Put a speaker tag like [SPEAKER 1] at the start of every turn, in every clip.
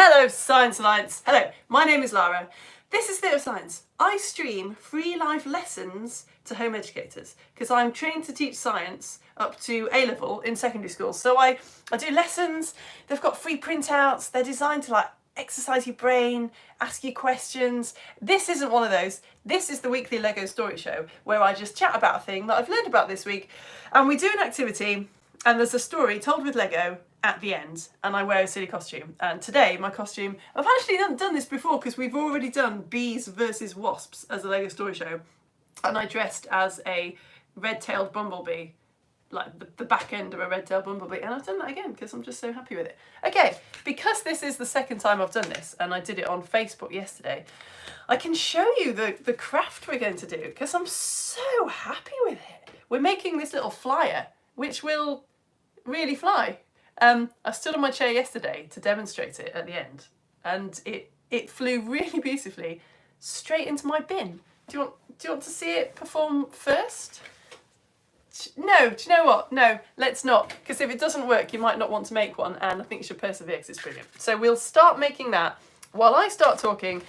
[SPEAKER 1] Hello, Science Alliance. Hello, my name is Lara. This is Theatre of Science. I stream free live lessons to home educators because I'm trained to teach science up to A-level in secondary school. So I do lessons, they've got free printouts, they're designed to exercise your brain, ask you questions. This isn't one of those. This is the weekly Lego story show where I just chat about a thing that I've learned about this week, and we do an activity and there's a story told with Lego at the end, and I wear a silly costume. And today my costume, I've actually done this before because we've already done bees versus wasps as a Lego story show, and I dressed as a red-tailed bumblebee, like the back end of a red-tailed bumblebee, and I've done that again because I'm just so happy with it. Okay, because this is the second time I've done this, and I did it on Facebook yesterday, I can show you the craft we're going to do because I'm so happy with it. We're making this little flyer which will really fly. I stood on my chair yesterday to demonstrate it at the end, and it flew really beautifully straight into my bin. Do you want to see it perform first? No, do you know what? No, let's not, because if it doesn't work, you might not want to make one, and I think you should persevere because it's brilliant. So we'll start making that while I start talking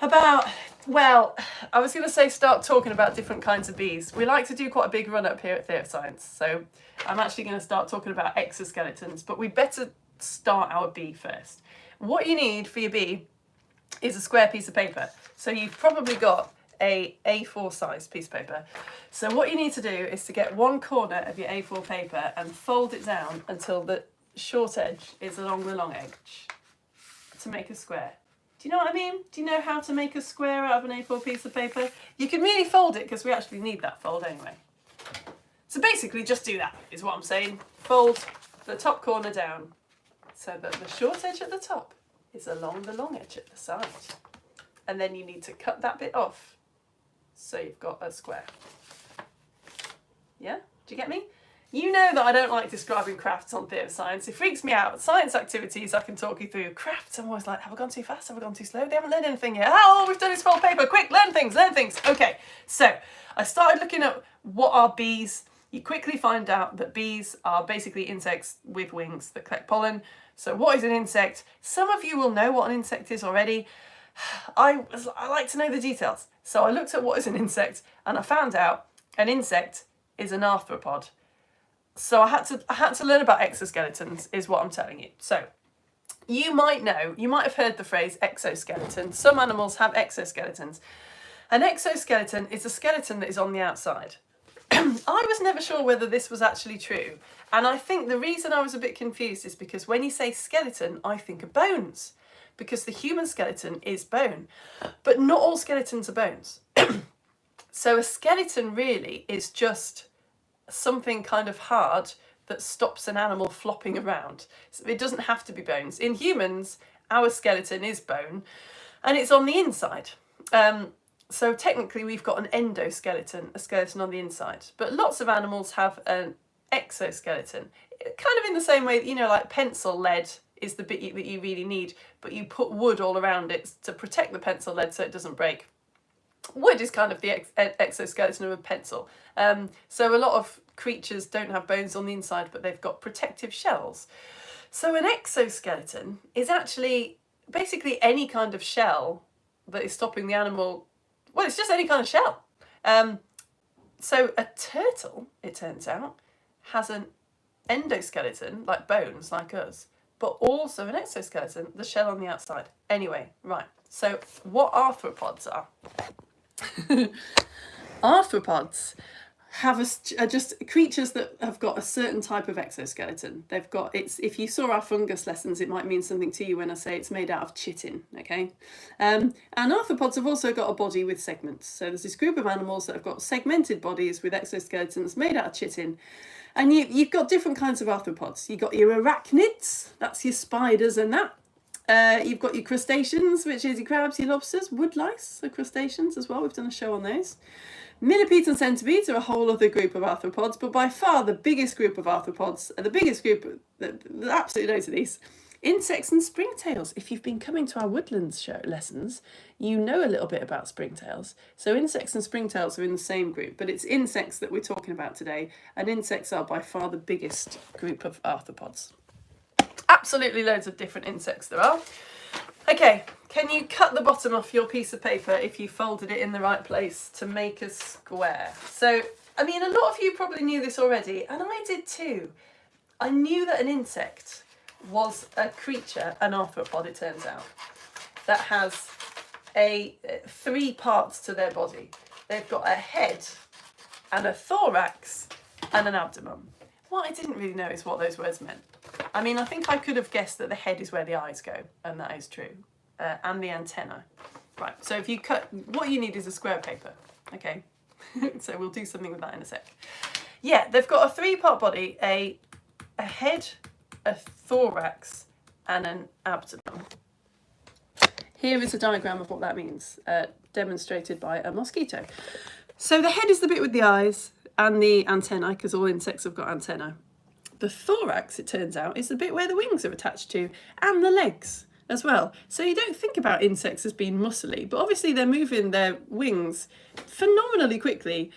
[SPEAKER 1] about, well, I was going to say start talking about different kinds of bees. We like to do quite a big run up here at Theatre of Science, so I'm actually going to start talking about exoskeletons, but we better start our bee first. What you need for your bee is a square piece of paper. So you've probably got a A4 size piece of paper. So what you need to do is to get one corner of your A4 paper and fold it down until the short edge is along the long edge to make a square. Do you know what I mean? Do you know how to make a square out of an A4 piece of paper? You can really fold it because we actually need that fold anyway. So basically just do that, is what I'm saying. Fold the top corner down so that the short edge at the top is along the long edge at the side. And then you need to cut that bit off so you've got a square. Yeah? Do you get me? You know that I don't like describing crafts on Theatre of Science. It freaks me out. Science activities I can talk you through. Crafts, I'm always like, have I gone too fast? Have I gone too slow? They haven't learned anything yet. Oh, we've done this fold paper. Quick, learn things, learn things. Okay, so I started looking at what are bees. You quickly find out that bees are basically insects with wings that collect pollen. So what is an insect? Some of you will know what an insect is already. I like to know the details. So I looked at what is an insect and I found out an insect is an arthropod. So I had to learn about exoskeletons is what I'm telling you. So you might have heard the phrase exoskeleton. Some animals have exoskeletons. An exoskeleton is a skeleton that is on the outside. I was never sure whether this was actually true. And I think the reason I was a bit confused is because when you say skeleton, I think of bones. Because the human skeleton is bone. But not all skeletons are bones. So a skeleton really is just something kind of hard that stops an animal flopping around. So it doesn't have to be bones. In humans, our skeleton is bone and it's on the inside. So technically we've got an endoskeleton, a skeleton on the inside. But lots of animals have an exoskeleton. Kind of in the same way, you know, like pencil lead is the bit that you really need, but you put wood all around it to protect the pencil lead so it doesn't break. Wood is kind of the exoskeleton of a pencil. So a lot of creatures don't have bones on the inside, but they've got protective shells. So an exoskeleton is actually basically any kind of shell that is stopping the animal. Well, it's just any kind of shell. So a turtle, it turns out, has an endoskeleton, like bones, like us, but also an exoskeleton, the shell on the outside. Anyway, right. So what arthropods are? Arthropods are just creatures that have got a certain type of exoskeleton. They've got, if you saw our fungus lessons, it might mean something to you when I say it's made out of chitin, okay? And arthropods have also got a body with segments. So there's this group of animals that have got segmented bodies with exoskeletons made out of chitin. And you've got different kinds of arthropods. You've got your arachnids, that's your spiders and that. You've got your crustaceans, which is your crabs, your lobsters, wood lice are crustaceans as well. We've done a show on those. Millipedes and centipedes are a whole other group of arthropods, but by far the biggest group of arthropods, the biggest group, absolutely loads of these, insects and springtails. If you've been coming to our woodlands show lessons, you know a little bit about springtails. So insects and springtails are in the same group, but it's insects that we're talking about today, and insects are by far the biggest group of arthropods. Absolutely loads of different insects there are. Okay, can you cut the bottom off your piece of paper if you folded it in the right place to make a square? So, I mean, a lot of you probably knew this already, and I did too. I knew that an insect was a creature, an arthropod it turns out, that has three parts to their body. They've got a head and a thorax and an abdomen. What I didn't really know is what those words meant. I mean, I think I could have guessed that the head is where the eyes go, and that is true, and the antenna. Right, so if you cut, what you need is a square of paper, okay? So we'll do something with that in a sec. Yeah, they've got a three-part body, a head, a thorax, and an abdomen. Here is a diagram of what that means, demonstrated by a mosquito. So the head is the bit with the eyes and the antennae, because all insects have got antennae. The thorax, it turns out, is the bit where the wings are attached to, and the legs as well. So you don't think about insects as being muscly, but obviously they're moving their wings phenomenally quickly.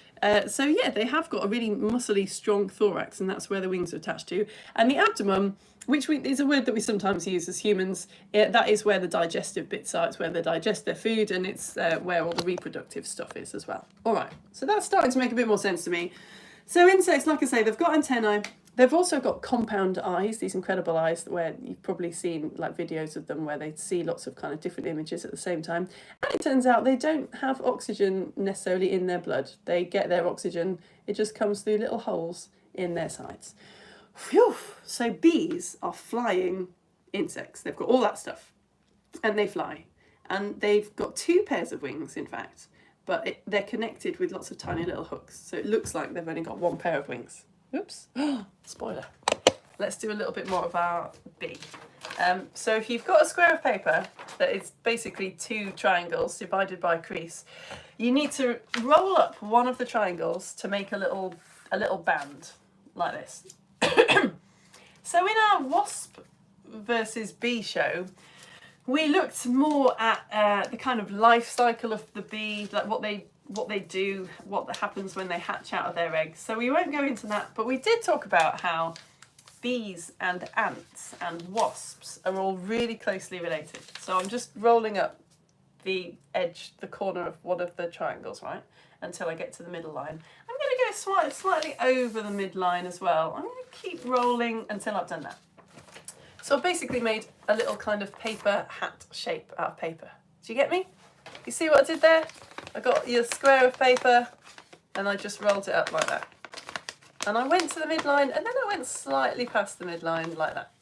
[SPEAKER 1] So yeah, they have got a really muscly, strong thorax, and that's where the wings are attached to. And the abdomen, which is a word that we sometimes use as humans, that is where the digestive bits are. It's where they digest their food, and it's where all the reproductive stuff is as well. All right, so that's starting to make a bit more sense to me. So insects, like I say, they've got antennae. They've also got compound eyes, these incredible eyes where you've probably seen like videos of them where they see lots of kind of different images at the same time. And it turns out they don't have oxygen necessarily in their blood. They get their oxygen, it just comes through little holes in their sides. Phew! So bees are flying insects. They've got all that stuff and they fly. And they've got two pairs of wings, in fact, but they're connected with lots of tiny little hooks. So it looks like they've only got one pair of wings. Oops, spoiler. Let's do a little bit more of our bee. So if you've got a square of paper that is basically two triangles divided by a crease, you need to roll up one of the triangles to make a little band like this. So in our wasp versus bee show, we looked more at the kind of life cycle of the bee, like what they do, what happens when they hatch out of their eggs. So we won't go into that, but we did talk about how bees and ants and wasps are all really closely related. So I'm just rolling up the edge, the corner of one of the triangles, right, until I get to the middle line. I'm going to go slightly over the midline as well. I'm going to keep rolling until I've done that. So I've basically made a little kind of paper hat shape out of paper. Do you get me? You see what I did there? I got your square of paper and I just rolled it up like that. And I went to the midline and then I went slightly past the midline like that.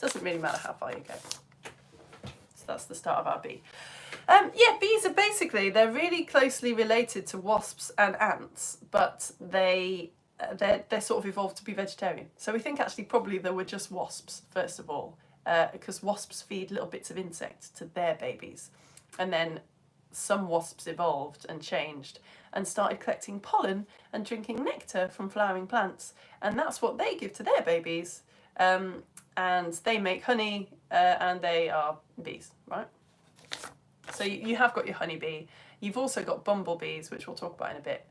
[SPEAKER 1] Doesn't really matter how far you go. So that's the start of our bee. Yeah, bees are basically, they're really closely related to wasps and ants, but they're sort of evolved to be vegetarian. So we think actually probably there were just wasps, first of all, because wasps feed little bits of insects to their babies. And then some wasps evolved and changed and started collecting pollen and drinking nectar from flowering plants. And that's what they give to their babies. And they make honey and they are bees, right? So you have got your honeybee. You've also got bumblebees, which we'll talk about in a bit,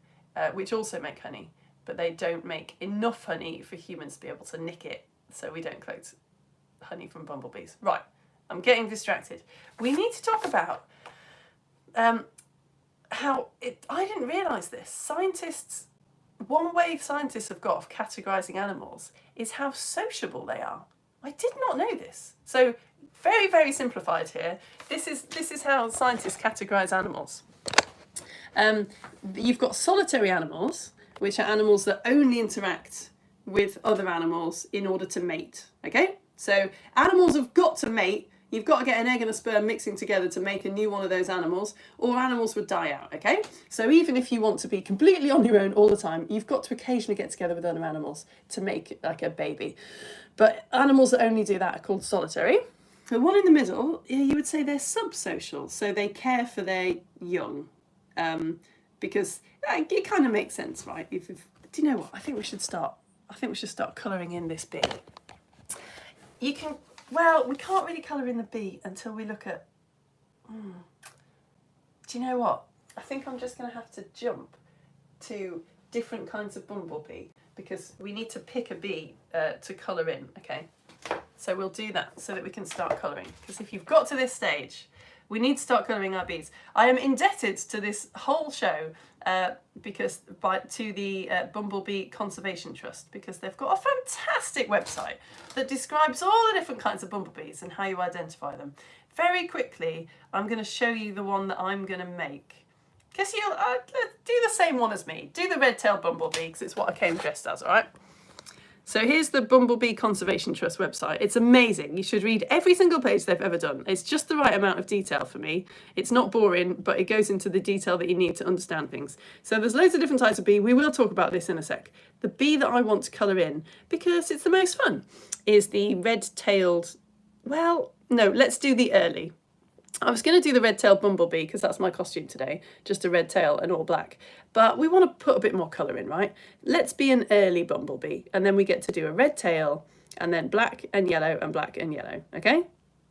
[SPEAKER 1] which also make honey, but they don't make enough honey for humans to be able to nick it. So we don't collect honey from bumblebees. Right, I'm getting distracted. We need to talk about I didn't realise this. One way scientists have got of categorising animals is how sociable they are. I did not know this. So very, very simplified here. This is how scientists categorise animals. You've got solitary animals, which are animals that only interact with other animals in order to mate. Okay? So animals have got to mate. You've got to get an egg and a sperm mixing together to make a new one of those animals, or animals would die out, okay? So even if you want to be completely on your own all the time, you've got to occasionally get together with other animals to make like a baby. But animals that only do that are called solitary. The one in the middle, you would say they're subsocial, so they care for their young, because it kind of makes sense, right? Do you know what? I think we should start colouring in this bee. Well, we can't really colour in the bee until we look at... Do you know what? I think I'm just going to have to jump to different kinds of bumblebee because we need to pick a bee to colour in, okay? So we'll do that so that we can start colouring. Because if you've got to this stage, we need to start colouring our bees. I am indebted to this whole show to the Bumblebee Conservation Trust, because they've got a fantastic website that describes all the different kinds of bumblebees and how you identify them. Very quickly, I'm going to show you the one that I'm going to make. Because you'll do the same one as me. Do the red-tailed bumblebee, because it's what I came dressed as, all right? So here's the Bumblebee Conservation Trust website. It's amazing. You should read every single page they've ever done. It's just the right amount of detail for me. It's not boring, but it goes into the detail that you need to understand things. So there's loads of different types of bee. We will talk about this in a sec. The bee that I want to colour in, because it's the most fun, is the red-tailed, well, no, let's do the early. I was going to do the red-tailed bumblebee because that's my costume today, just a red tail and all black. But we want to put a bit more colour in, right? Let's be an early bumblebee, and then we get to do a red tail, and then black and yellow and black and yellow, okay?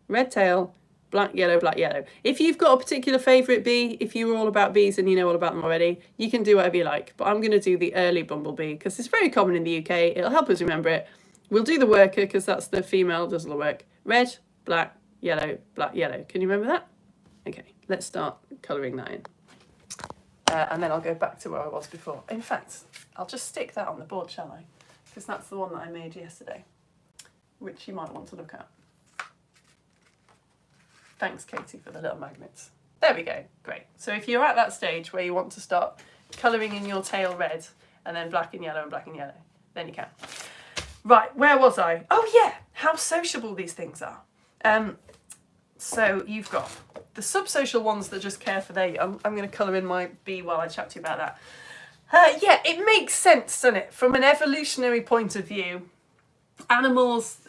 [SPEAKER 1] Red tail, black, yellow. If you've got a particular favourite bee, if you're all about bees and you know all about them already, you can do whatever you like. But I'm going to do the early bumblebee because it's very common in the UK. It'll help us remember it. We'll do the worker because that's the female, does all the work. Red, black, yellow, black, yellow. Can you remember that? Okay, let's start colouring that in. And then I'll go back to where I was before. In fact, I'll just stick that on the board, shall I? Because that's the one that I made yesterday, which you might want to look at. Thanks, Katie, for the little magnets. There we go, great. So if you're at that stage where you want to start colouring in your tail red, and then black and yellow, then you can. Right, where was I? Oh yeah, how sociable these things are. So you've got the subsocial ones that just care for their young. I'm going to colour in my bee while I chat to you about that. Yeah, it makes sense, doesn't it? From an evolutionary point of view, animals,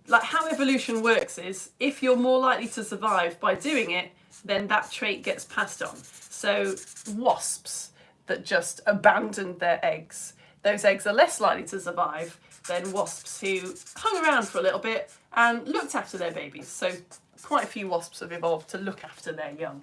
[SPEAKER 1] like how evolution works is, if you're more likely to survive by doing it, then that trait gets passed on. So wasps that just abandoned their eggs, those eggs are less likely to survive than wasps who hung around for a little bit and looked after their babies. So quite a few wasps have evolved to look after their young,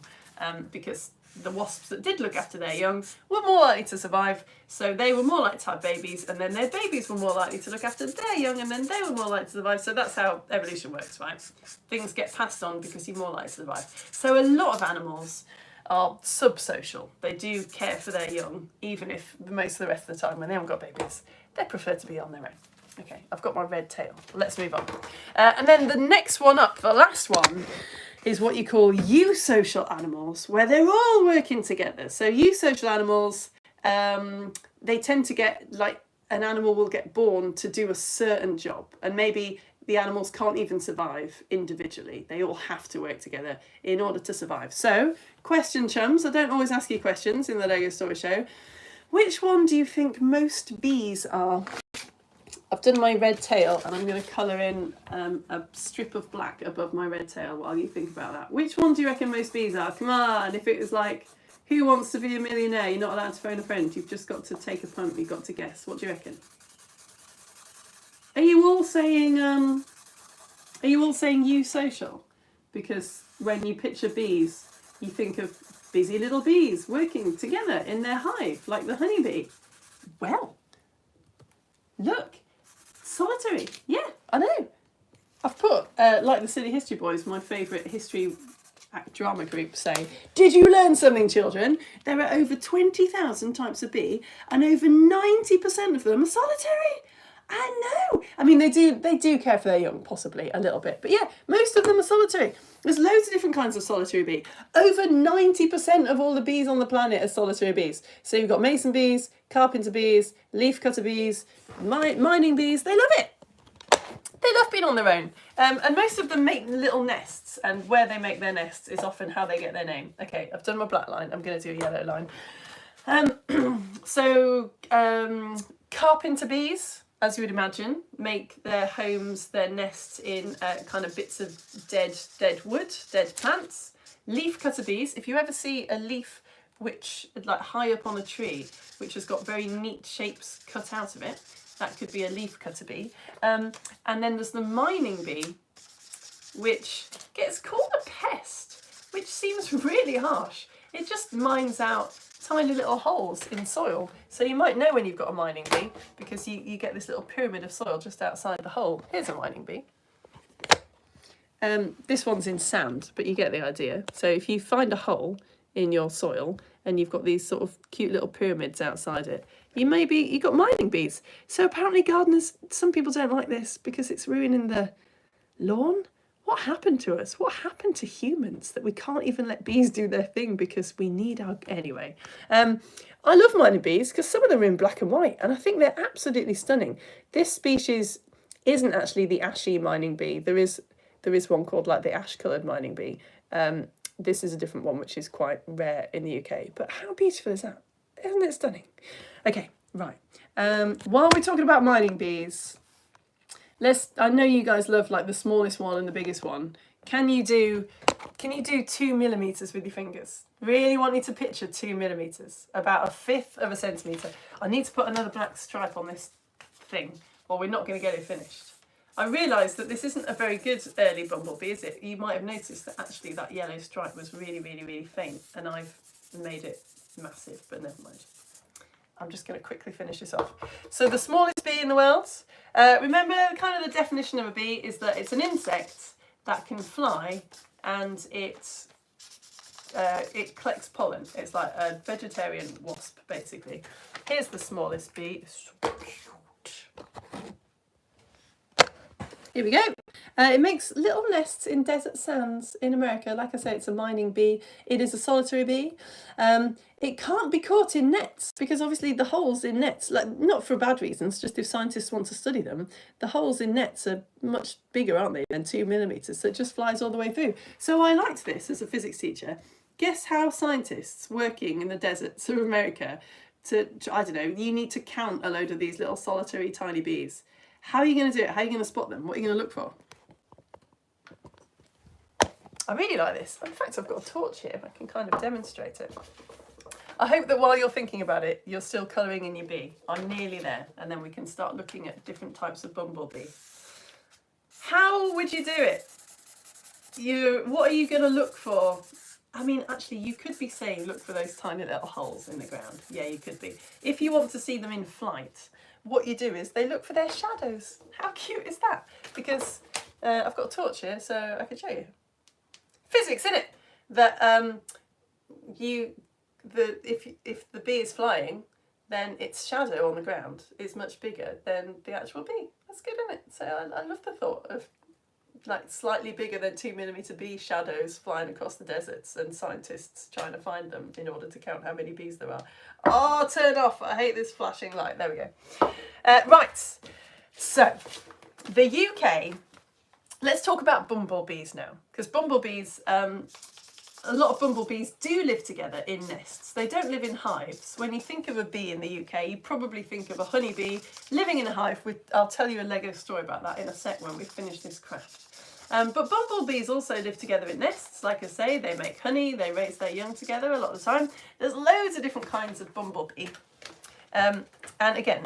[SPEAKER 1] because the wasps that did look after their young were more likely to survive, so they were more likely to have babies, and then their babies were more likely to look after their young, and then they were more likely to survive. So that's how evolution works, right? Things get passed on because you're more likely to survive. So a lot of animals are subsocial. They do care for their young, even if most of the rest of the time when they haven't got babies, they prefer to be on their own. Okay, I've got my red tail. Let's move on. And then the next one up, the last one, is what you call eusocial animals, where they're all working together. So eusocial animals, they tend to get, like, an animal will get born to do a certain job, and maybe the animals can't even survive individually. They all have to work together in order to survive. So, question, chums. I don't always ask you questions in the Lego Story Show. Which one do you think most bees are? I've done my red tail, and I'm going to colour in a strip of black above my red tail while you think about that. Which one do you reckon most bees are? Come on, if it was like, who wants to be a millionaire? You're not allowed to phone a friend. You've just got to take a punt. You've got to guess. What do you reckon? Are you all saying eusocial? Because when you picture bees, you think of busy little bees working together in their hive, like the honeybee. Well, look. Solitary. Yeah, I know. I've put, like the Silly History Boys, my favourite history drama group, say, did you learn something, children? There are over 20,000 types of bee, and over 90% of them are solitary. I know. I mean, they do care for their young, possibly, a little bit. But yeah, most of them are solitary. There's loads of different kinds of solitary bee. Over 90% of all the bees on the planet are solitary bees. So you've got mason bees, carpenter bees, leafcutter bees, mining bees. They love it. They love being on their own. And most of them make little nests. And where they make their nests is often how they get their name. Okay, I've done my black line. I'm going to do a yellow line. Carpenter bees, as you would imagine, make their homes, their nests in kind of bits of dead wood, dead plants. Leafcutter bees, if you ever see a leaf which, like high up on a tree, which has got very neat shapes cut out of it, that could be a leafcutter bee. And then there's the mining bee, which gets called a pest, which seems really harsh. It just mines out tiny little holes in soil. So you might know when you've got a mining bee, because you get this little pyramid of soil just outside the hole. Here's a mining bee. This one's in sand, but you get the idea. So if you find a hole in your soil and you've got these sort of cute little pyramids outside it, you've got mining bees. So apparently gardeners, some people don't like this because it's ruining the lawn. What happened to us? What happened to humans that we can't even let bees do their thing because we need our... Anyway, I love mining bees because some of them are in black and white and I think they're absolutely stunning. This species isn't actually the ashy mining bee. There is one called like the ash-coloured mining bee. This is a different one which is quite rare in the UK. But how beautiful is that? Isn't it stunning? Okay, right. While we're talking about mining bees, I know you guys love like the smallest one and the biggest one. Can you do 2 millimeters with your fingers? Really want you to picture 2 millimeters, about 1/5 of a centimetre. I need to put another black stripe on this thing or we're not going to get it finished. I realised that this isn't a very good early bumblebee, is it? You might have noticed that actually that yellow stripe was really, really, really faint and I've made it massive, but never mind. I'm just going to quickly finish this off. So the smallest bee in the world, remember kind of the definition of a bee is that it's an insect that can fly and it collects pollen. It's like a vegetarian wasp, basically. Here's the smallest bee. It's so cute. Here we go. It makes little nests in desert sands in America. Like I say, it's a mining bee. It is a solitary bee. It can't be caught in nets because obviously the holes in nets, like not for bad reasons, just if scientists want to study them, the holes in nets are much bigger, aren't they, than 2 millimeters. So it just flies all the way through. So I liked this as a physics teacher. Guess how scientists working in the deserts of America I don't know, you need to count a load of these little solitary tiny bees. How are you going to do it? How are you going to spot them? What are you going to look for? I really like this. In fact, I've got a torch here. I can kind of demonstrate it. I hope that while you're thinking about it, you're still colouring in your bee. I'm nearly there. And then we can start looking at different types of bumblebee. How would you do it? What are you going to look for? I mean, actually, you could be saying, look for those tiny little holes in the ground. Yeah, you could be. If you want to see them in flight, what you do is they look for their shadows. How cute is that? Because I've got a torch here, so I can show you. Physics, isn't it? That if the bee is flying, then its shadow on the ground is much bigger than the actual bee. That's good, isn't it? So I love the thought of like slightly bigger than 2 millimeter bee shadows flying across the deserts and scientists trying to find them in order to count how many bees there are. Oh, turn off. I hate this flashing light. There we go. Right. So the UK, let's talk about bumblebees now, because bumblebees, a lot of bumblebees do live together in nests. They don't live in hives. When you think of a bee in the UK, you probably think of a honeybee living in a hive. I'll tell you a Lego story about that in a sec when we finish this craft. But bumblebees also live together in nests. Like I say, they make honey, they raise their young together a lot of the time. There's loads of different kinds of bumblebee. And again,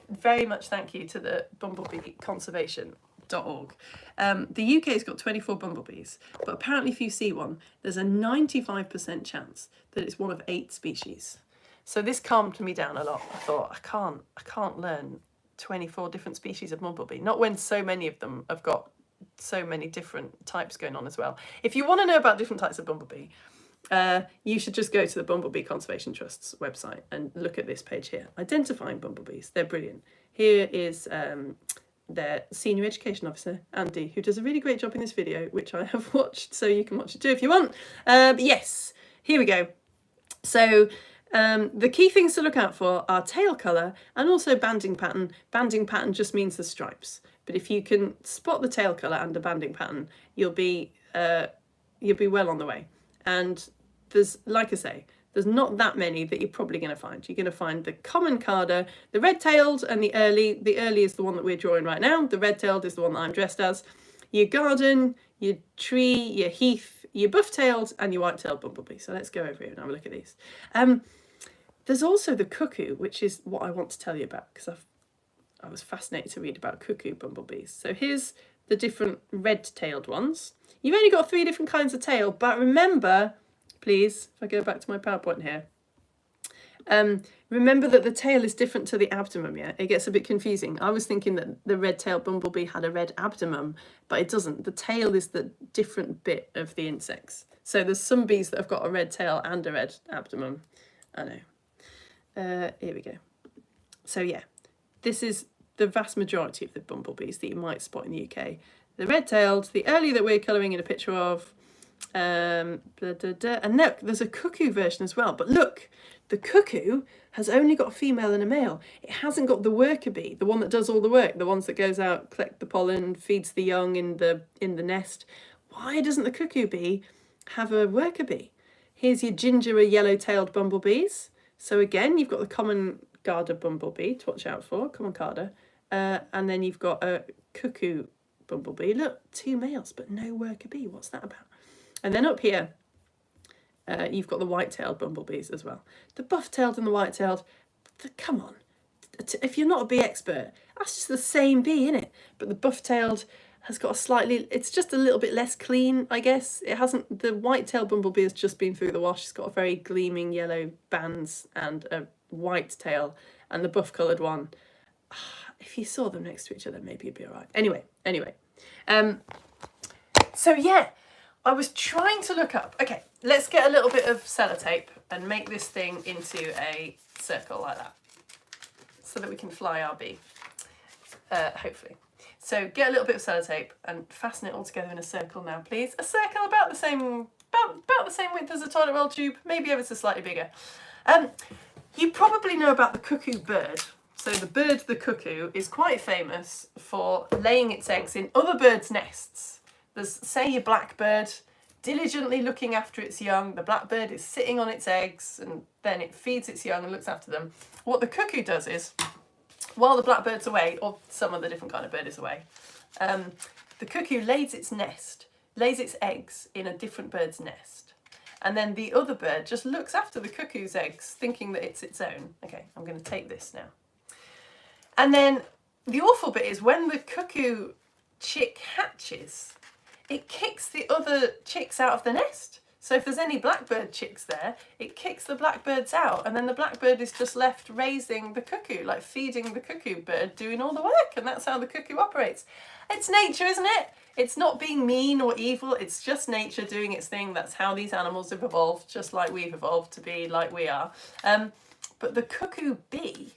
[SPEAKER 1] very much thank you to the Bumblebee Conservation.org. The UK's got 24 bumblebees, but apparently if you see one, there's a 95% chance that it's one of 8 species. So this calmed me down a lot. I thought, I can't learn 24 different species of bumblebee, not when so many of them have got so many different types going on as well. If you want to know about different types of bumblebee, you should just go to the Bumblebee Conservation Trust's website and look at this page here. Identifying bumblebees, they're brilliant. Here is their Senior Education Officer, Andy, who does a really great job in this video, which I have watched, so you can watch it too if you want. But yes, here we go. So the key things to look out for are tail colour and also banding pattern. Banding pattern just means the stripes. But if you can spot the tail colour and the banding pattern, you'll be well on the way. And there's, like I say, there's not that many that you're probably going to find. You're going to find the common carder, the red-tailed, and the early. The early is the one that we're drawing right now. The red-tailed is the one that I'm dressed as. Your garden, your tree, your heath, your buff-tailed, and your white-tailed bumblebee. So let's go over here and have a look at these. There's also the cuckoo, which is what I want to tell you about, because I was fascinated to read about cuckoo bumblebees. So here's the different red-tailed ones. You've only got 3 different kinds of tail, but remember, please, if I go back to my PowerPoint here, Remember that the tail is different to the abdomen, yeah? It gets a bit confusing. I was thinking that the red-tailed bumblebee had a red abdomen, but it doesn't. The tail is the different bit of the insects. So there's some bees that have got a red tail and a red abdomen. I know. Here we go. So yeah, this is the vast majority of the bumblebees that you might spot in the UK. The red-tailed, the early that we're colouring in a picture of, and look, there's a cuckoo version as well. But look, the cuckoo has only got a female and a male. It hasn't got the worker bee, the one that does all the work, the ones that goes out, collect the pollen, feeds the young in the nest. Why doesn't the cuckoo bee have a worker bee? Here's your ginger or yellow-tailed bumblebees. So again, you've got the common garter bumblebee to watch out for, common garter, and then you've got a cuckoo bumblebee. Look, 2 males, but no worker bee. What's that about? And then up here, you've got the white-tailed bumblebees as well. The buff-tailed and the white-tailed, come on. If you're not a bee expert, that's just the same bee, innit? But the buff-tailed has got a slightly, it's just a little bit less clean, I guess. It hasn't, the white-tailed bumblebee has just been through the wash. It's got a very gleaming yellow bands and a white tail, and the buff-coloured one, if you saw them next to each other, maybe you'd be all right. Anyway. So yeah, I was trying to look up, okay, let's get a little bit of sellotape and make this thing into a circle like that, so that we can fly our bee, hopefully. So get a little bit of sellotape and fasten it all together in a circle now, please. A circle about the same width as a toilet roll tube, maybe ever so slightly bigger. You probably know about the cuckoo bird. So the bird, the cuckoo, is quite famous for laying its eggs in other birds' nests. There's, say, your blackbird, diligently looking after its young. The blackbird is sitting on its eggs, and then it feeds its young and looks after them. What the cuckoo does is, while the blackbird's away, or some other different kind of bird is away, the cuckoo lays its eggs in a different bird's nest. And then the other bird just looks after the cuckoo's eggs, thinking that it's its own. Okay, I'm going to take this now. And then the awful bit is when the cuckoo chick hatches, it kicks the other chicks out of the nest. So if there's any blackbird chicks there, it kicks the blackbirds out, and then the blackbird is just left raising the cuckoo, like feeding the cuckoo bird, doing all the work, and that's how the cuckoo operates. It's nature, isn't it? It's not being mean or evil, it's just nature doing its thing. That's how these animals have evolved, just like we've evolved to be like we are. But the cuckoo bee,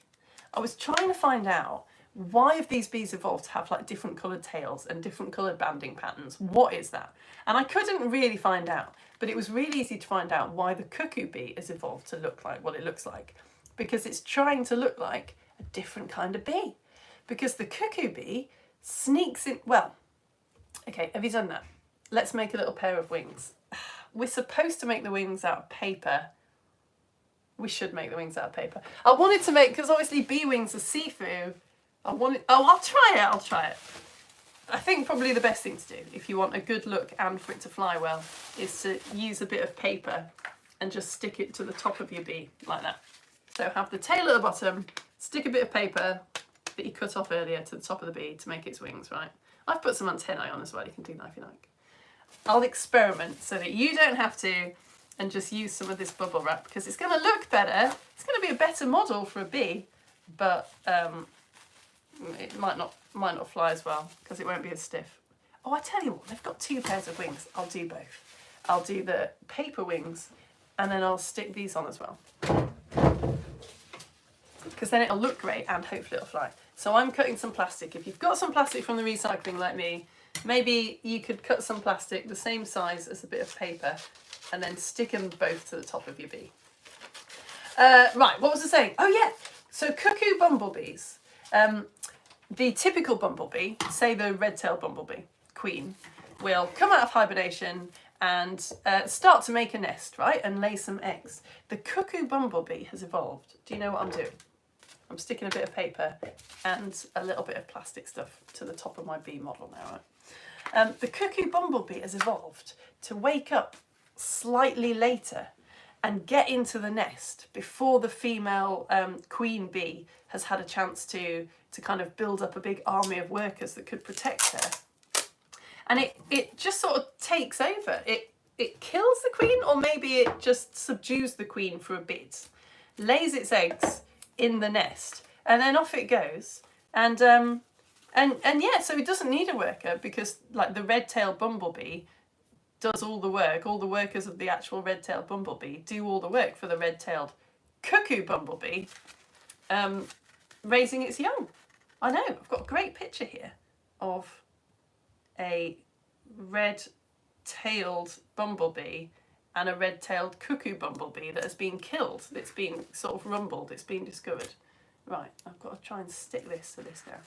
[SPEAKER 1] I was trying to find out, why have these bees evolved to have like different coloured tails and different coloured banding patterns? What is that? And I couldn't really find out, but it was really easy to find out why the cuckoo bee has evolved to look like what it looks like. Because it's trying to look like a different kind of bee. Because the cuckoo bee sneaks in, well, okay, have you done that? Let's make a little pair of wings. We're supposed to make the wings out of paper. We should make the wings out of paper. I wanted to make, because obviously bee wings are see-through. I'll try it. I think probably the best thing to do, if you want a good look and for it to fly well, is to use a bit of paper and just stick it to the top of your bee, like that. So have the tail at the bottom, stick a bit of paper that you cut off earlier to the top of the bee to make its wings, right? I've put some antennae on as well, you can do that if you like. I'll experiment so that you don't have to, and just use some of this bubble wrap, because it's going to look better. It's going to be a better model for a bee, but it might not fly as well because it won't be as stiff. Oh, I tell you what, they've got 2 pairs of wings. I'll do both. I'll do the paper wings, and then I'll stick these on as well, because then it'll look great and hopefully it'll fly. So I'm cutting some plastic. If you've got some plastic from the recycling like me, maybe you could cut some plastic the same size as a bit of paper and then stick them both to the top of your bee. Right, what was I saying? Oh yeah, so cuckoo bumblebees. The typical bumblebee, say the red-tailed bumblebee, queen, will come out of hibernation and start to make a nest, right, and lay some eggs. The cuckoo bumblebee has evolved. Do you know what I'm doing? I'm sticking a bit of paper and a little bit of plastic stuff to the top of my bee model now, right? The cuckoo bumblebee has evolved to wake up slightly later and get into the nest before the female queen bee has had a chance to kind of build up a big army of workers that could protect her. And it just sort of takes over. It kills the queen, or maybe it just subdues the queen for a bit. lays its eggs in the nest, and then off it goes. And yeah, so it doesn't need a worker, because like the red-tailed bumblebee does all the work. All the workers of the actual red-tailed bumblebee do all the work for the red-tailed cuckoo bumblebee, raising its young. I know, I've got a great picture here of a red-tailed bumblebee and a red-tailed cuckoo bumblebee that has been killed. It's been sort of rumbled, it's been discovered. Right, I've got to try and stick this to this now.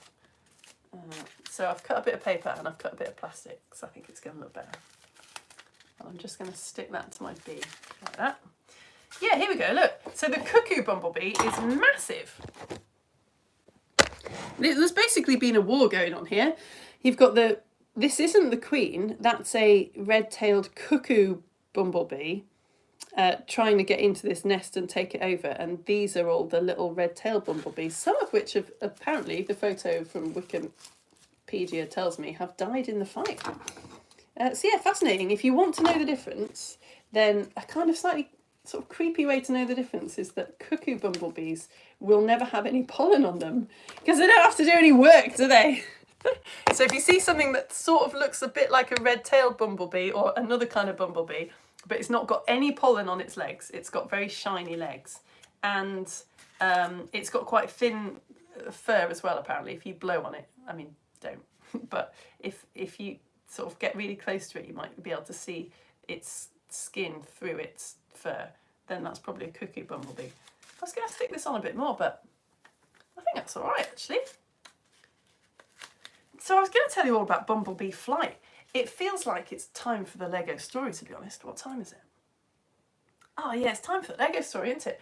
[SPEAKER 1] So I've cut a bit of paper and I've cut a bit of plastic, because I think it's going to look better. And I'm just going to stick that to my bee, like that. Yeah, here we go, look. So the cuckoo bumblebee is massive. There's basically been a war going on here. You've got this isn't the queen, that's a red-tailed cuckoo bumblebee trying to get into this nest and take it over. And these are all the little red-tailed bumblebees, some of which have apparently, the photo from Wikipedia tells me, have died in the fight. So yeah, fascinating. If you want to know the difference, then a kind of slightly sort of creepy way to know the difference is that cuckoo bumblebees will never have any pollen on them, because they don't have to do any work, do they? So if you see something that sort of looks a bit like a red-tailed bumblebee or another kind of bumblebee, but it's not got any pollen on its legs, it's got very shiny legs, and it's got quite thin fur as well, apparently, if you blow on it. I mean, don't. But if you sort of get really close to it, you might be able to see its skin through its fur. Then that's probably a cuckoo bumblebee. I was going to stick this on a bit more, but I think that's all right, actually. So I was going to tell you all about bumblebee flight. It feels like it's time for the Lego story, to be honest. What time is it? Oh yeah, it's time for the Lego story, isn't it?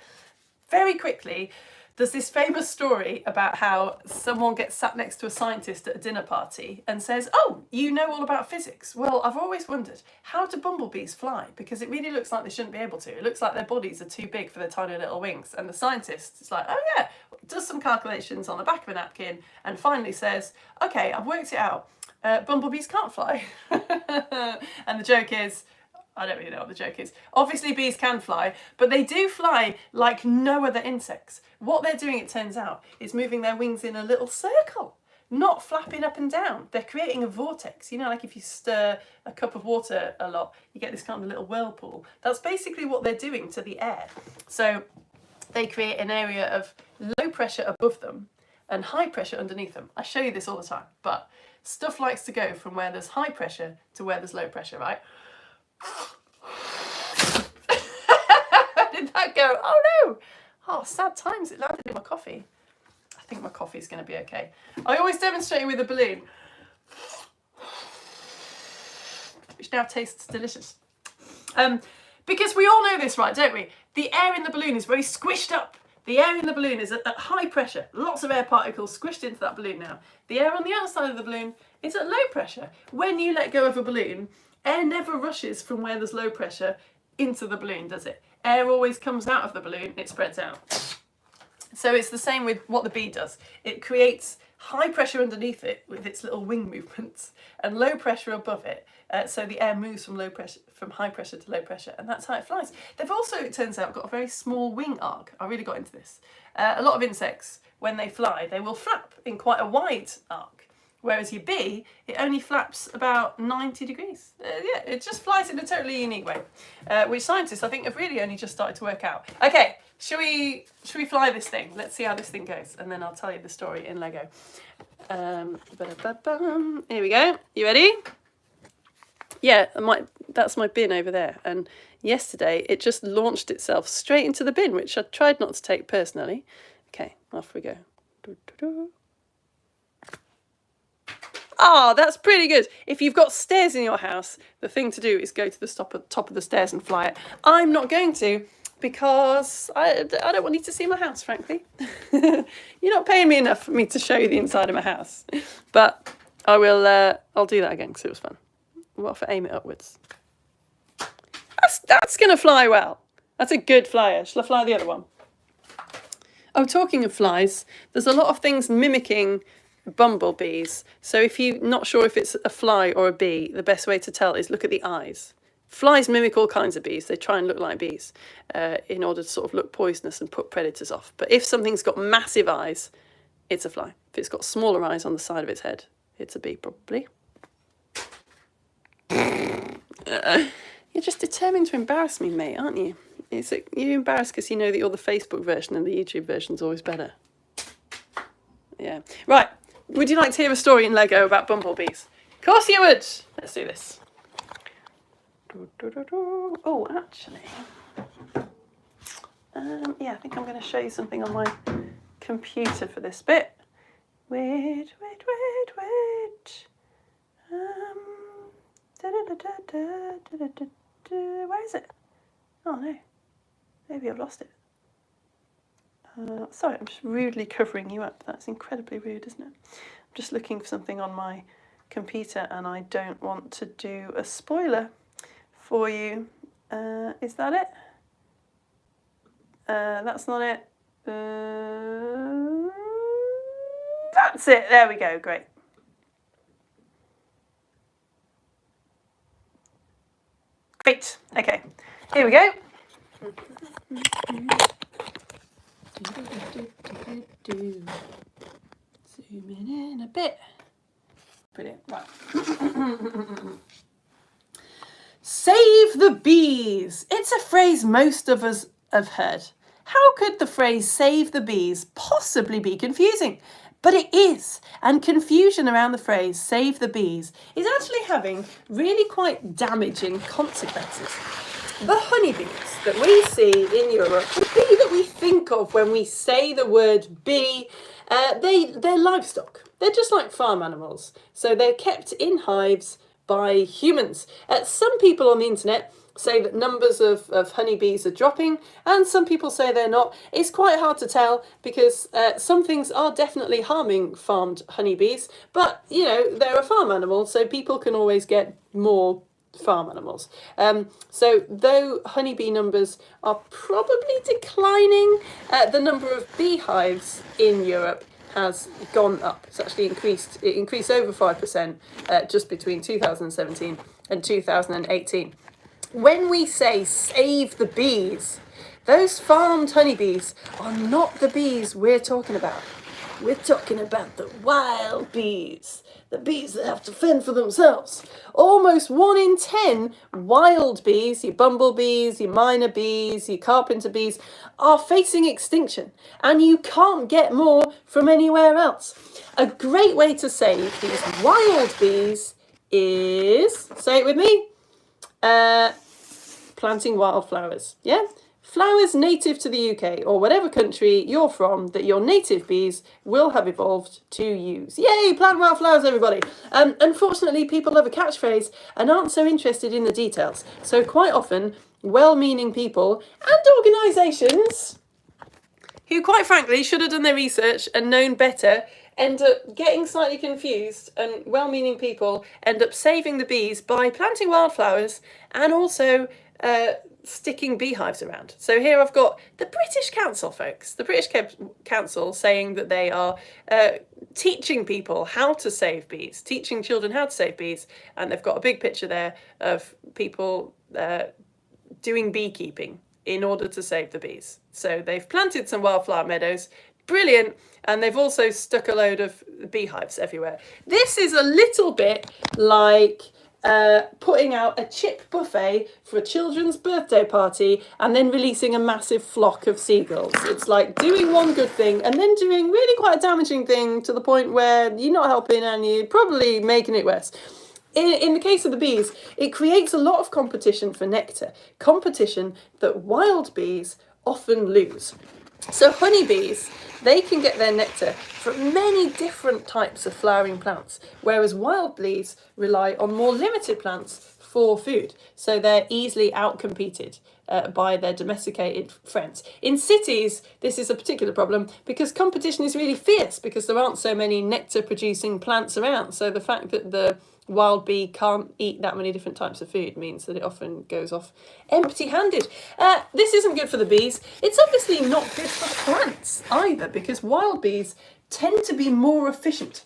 [SPEAKER 1] Very quickly, there's this famous story about how someone gets sat next to a scientist at a dinner party and says, "Oh, you know all about physics. Well, I've always wondered, how do bumblebees fly? Because it really looks like they shouldn't be able to. It looks like their bodies are too big for their tiny little wings." And the scientist is like, "Oh yeah," does some calculations on the back of a napkin and finally says, "Okay, I've worked it out. Bumblebees can't fly." And the joke is, I don't really know what the joke is. Obviously bees can fly, but they do fly like no other insects. What they're doing, it turns out, is moving their wings in a little circle, not flapping up and down. They're creating a vortex. You know, like if you stir a cup of water a lot, you get this kind of little whirlpool. That's basically what they're doing to the air. So they create an area of low pressure above them and high pressure underneath them. I show you this all the time, but stuff likes to go from where there's high pressure to where there's low pressure, right? Did that go? Oh no! Oh, sad times, it landed in my coffee. I think my coffee's going to be okay. I always demonstrate it with a balloon, which now tastes delicious. Because we all know this, right, don't we? The air in the balloon is very squished up. The air in the balloon is at high pressure. Lots of air particles squished into that balloon now. The air on the outside of the balloon is at low pressure. When you let go of a balloon, air never rushes from where there's low pressure into the balloon, does it? Air always comes out of the balloon, it spreads out. So it's the same with what the bee does. It creates high pressure underneath it with its little wing movements and low pressure above it. So the air moves from high pressure to low pressure, and that's how it flies. They've also, it turns out, got a very small wing arc. I really got into this. A lot of insects, when they fly, they will flap in quite a wide arc. Whereas your bee, it only flaps about 90 degrees. Yeah, it just flies in a totally unique way, which scientists, I think, have really only just started to work out. Okay, should we fly this thing? Let's see how this thing goes, and then I'll tell you the story in Lego. Here we go. You ready? Yeah, that's my bin over there. And yesterday, it just launched itself straight into the bin, which I tried not to take personally. Okay, off we go. Oh, that's pretty good. If you've got stairs in your house, the thing to do is go to the top of the stairs and fly it. I'm not going to, because I don't want you to see my house, frankly. You're not paying me enough for me to show you the inside of my house. But I will. I'll do that again because it was fun. What if I aim it upwards? That's going to fly well. That's a good flyer. Shall I fly the other one? Oh, talking of flies, there's a lot of things mimicking bumblebees. So if you're not sure if it's a fly or a bee, the best way to tell is look at the eyes. Flies mimic all kinds of bees. They try and look like bees in order to sort of look poisonous and put predators off. But if something's got massive eyes, it's a fly. If it's got smaller eyes on the side of its head, it's a bee, probably. You're just determined to embarrass me, mate, aren't you? You're embarrassed because you know that you're the Facebook version and the YouTube version's always better. Yeah. Right. Would you like to hear a story in Lego about bumblebees? Of course you would. Let's do this. Oh, actually, yeah, I think I'm going to show you something on my computer for this bit. Wait. Where is it? Oh no, maybe I've lost it. Sorry, I'm just rudely covering you up. That's incredibly rude, isn't it? I'm just looking for something on my computer and I don't want to do a spoiler for you. Is that it? That's not it. That's it. There we go. Great. Great. Okay. Here we go. Zooming in a bit. Brilliant. Right. Save the bees. It's a phrase most of us have heard. How could the phrase save the bees possibly be confusing? But it is, and confusion around the phrase save the bees is actually having really quite damaging consequences. The honeybees that we see in Europe, the bee that we think of when we say the word bee, they're livestock. They're just like farm animals. So they're kept in hives by humans. Some people on the internet say that numbers of honeybees are dropping, and some people say they're not. It's quite hard to tell because some things are definitely harming farmed honeybees, but you know, they're a farm animal, so people can always get more farm animals. So though honeybee numbers are probably declining, the number of beehives in Europe has gone up. It's actually increased. It increased over 5% just between 2017 and 2018. When we say save the bees, those farmed honeybees are not the bees we're talking about. We're talking about the wild bees, the bees that have to fend for themselves. Almost 1 in 10 wild bees, your bumblebees, your minor bees, your carpenter bees, are facing extinction, and you can't get more from anywhere else. A great way to save these wild bees is, say it with me, planting wildflowers. Yeah? Flowers native to the UK or whatever country you're from that your native bees will have evolved to use. Yay, plant wildflowers, everybody. Unfortunately, people love a catchphrase and aren't so interested in the details. So quite often, well-meaning people and organisations who quite frankly should have done their research and known better end up getting slightly confused, and well-meaning people end up saving the bees by planting wildflowers and also sticking beehives around. So here I've got the British Council, folks. The British Council saying that they are teaching people how to save bees, teaching children how to save bees, and they've got a big picture there of people doing beekeeping in order to save the bees. So they've planted some wildflower meadows, brilliant, and they've also stuck a load of beehives everywhere. This is a little bit like putting out a chip buffet for a children's birthday party and then releasing a massive flock of seagulls. It's like doing one good thing and then doing really quite a damaging thing to the point where you're not helping and you're probably making it worse. In the case of the bees, it creates a lot of competition for nectar, competition that wild bees often lose. So honeybees, they can get their nectar from many different types of flowering plants, whereas wild bees rely on more limited plants for food. So they're easily outcompeted by their domesticated friends. In cities, this is a particular problem because competition is really fierce because there aren't so many nectar-producing plants around. So the fact that the wild bee can't eat that many different types of food means that it often goes off empty-handed. This isn't good for the bees. It's obviously not good for plants either because wild bees tend to be more efficient.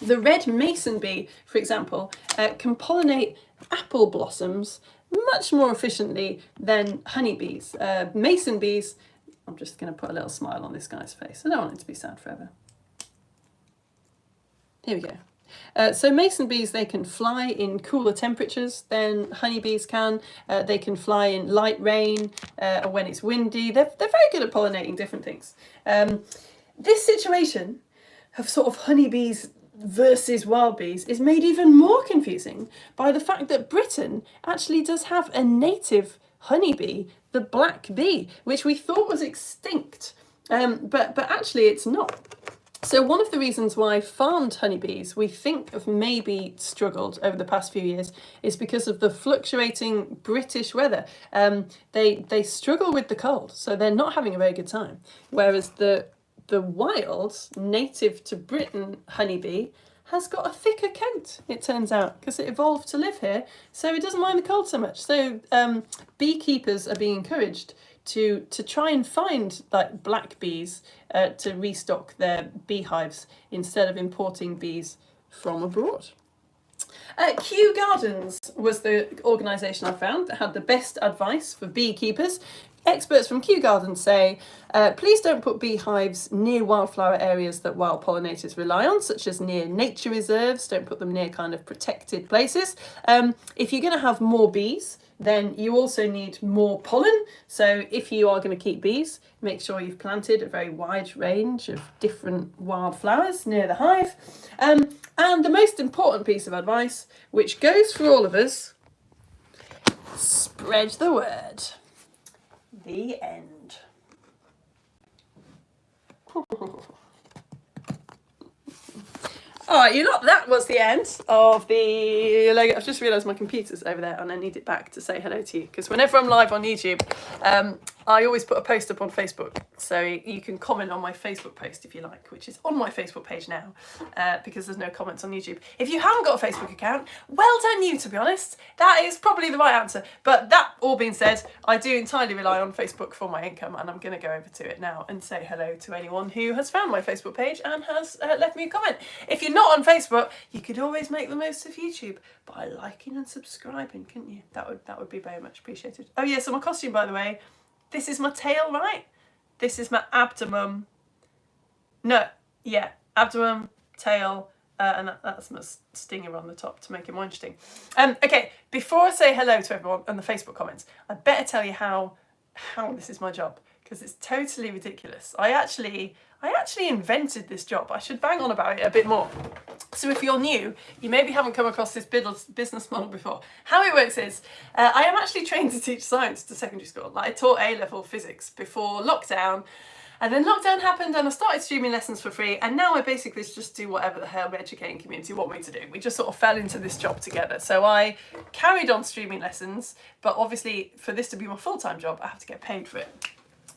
[SPEAKER 1] The red mason bee, for example, can pollinate apple blossoms much more efficiently than honeybees. Mason bees, I'm just going to put a little smile on this guy's face. I don't want it to be sad forever. Here we go. So mason bees, they can fly in cooler temperatures than honeybees can. They can fly in light rain or when it's windy. They're very good at pollinating different things. This situation of sort of honeybees versus wild bees is made even more confusing by the fact that Britain actually does have a native honeybee, the black bee, which we thought was extinct, but actually it's not. So one of the reasons why farmed honeybees we think have maybe struggled over the past few years is because of the fluctuating British weather. They struggle with the cold, so they're not having a very good time. Whereas the wild, native to Britain honeybee has got a thicker coat, it turns out, because it evolved to live here, so it doesn't mind the cold so much. So beekeepers are being encouraged to try and find like black bees to restock their beehives instead of importing bees from abroad. Kew Gardens was the organisation I found that had the best advice for beekeepers. Experts from Kew Gardens say, please don't put beehives near wildflower areas that wild pollinators rely on, such as near nature reserves. Don't put them near kind of protected places. If you're going to have more bees, then you also need more pollen. So if you are going to keep bees, make sure you've planted a very wide range of different wildflowers near the hive. And the most important piece of advice, which goes for all of us, spread the word. The end. All right, that was the end of the Lego. I've just realised my computer's over there and I need it back to say hello to you, because whenever I'm live on YouTube, I always put a post up on Facebook. So you can comment on my Facebook post if you like, which is on my Facebook page now, because there's no comments on YouTube. If you haven't got a Facebook account, well done you, to be honest. That is probably the right answer. But that all being said, I do entirely rely on Facebook for my income, and I'm going to go over to it now and say hello to anyone who has found my Facebook page and has left me a comment. If you're not on Facebook, you could always make the most of YouTube by liking and subscribing, couldn't you? That would be very much appreciated. Oh yeah, so my costume, by the way, this is my tail, right? This is my abdomen. No, yeah, abdomen, tail, and that's my stinger on the top to make it more interesting. Okay, before I say hello to everyone and the Facebook comments, I better tell you how this is my job, because it's totally ridiculous. I actually invented this job. I should bang on about it a bit more. So if you're new, you maybe haven't come across this business model before. How it works is, I am actually trained to teach science to secondary school. Like, I taught A-level physics before lockdown, and then lockdown happened and I started streaming lessons for free, and now I basically just do whatever the hell the educating community want me to do. We just sort of fell into this job together. So I carried on streaming lessons, but obviously for this to be my full-time job, I have to get paid for it.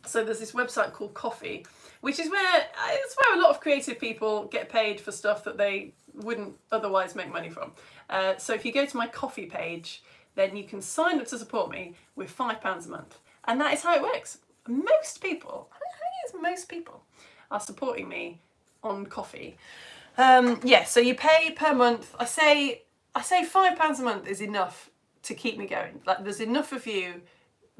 [SPEAKER 1] So there's this website called Coffee, which is where a lot of creative people get paid for stuff that they wouldn't otherwise make money from. So if you go to my Coffee page, then you can sign up to support me with £5 a month. And that is how it works. Most people are supporting me on Coffee. Yeah, so you pay per month. I say £5 a month is enough to keep me going. Like, there's enough of you